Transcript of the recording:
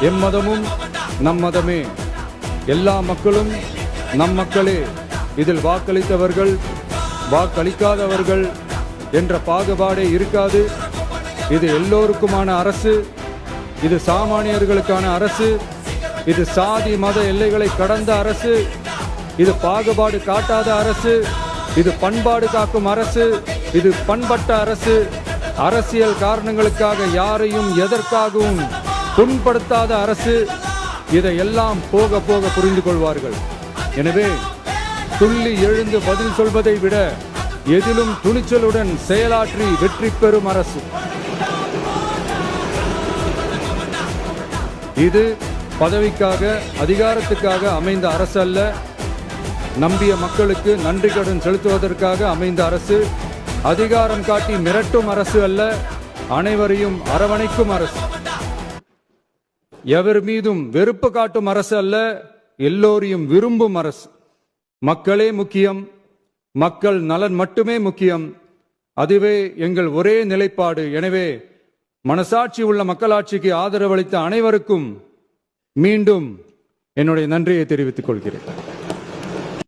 எம்மதமும் நம் மதமே, எல்லா மக்களும் நம் மக்களே, இதில் வாக்களித்தவர்கள் வாக்களிக்காதவர்கள் என்ற பாகுபாடே இருக்காது. இது எல்லோருக்குமான அரசு, இது சாமானியர்களுக்கான அரசு, இது சாதி மத எல்லைகளை கடந்த அரசு, இது பாகுபாடு காட்டாத அரசு, இது பண்பாடு காக்கும் அரசு, இது பண்பட்ட அரசு, அரசியல் காரணங்களுக்காக யாரையும் எதற்காகவும் புண்படுத்தாத அரசு. இதையெல்லாம் போக போக புரிந்து கொள்வார்கள். எனவே துள்ளி எழுந்து பதில் சொல்வதை விட எதிலும் துணிச்சலுடன் செயலாற்றி வெற்றி பெறும் அரசு இது. பதவிக்காக அதிகாரத்துக்காக அமைந்த அரசு அல்ல, நம்பிய மக்களுக்கு நன்றி கடன் செலுத்துவதற்காக அமைந்த அரசு. அதிகாரம் காட்டி மிரட்டும் அரசு அல்ல, அனைவரையும் அரவணைக்கும் அரசு. எவர் மீதும் வெறுப்பு காட்டும் அரசு அல்ல, எல்லோரையும் விரும்பும் அரசு. மக்களே முக்கியம், மக்கள் நலன் மட்டுமே முக்கியம், அதுவே எங்கள் ஒரே நிலைப்பாடு. எனவே மனசாட்சி உள்ள மக்களாட்சிக்கு ஆதரவளித்த அனைவருக்கும் மீண்டும் என்னுடைய நன்றியை தெரிவித்துக் கொள்கிறேன்.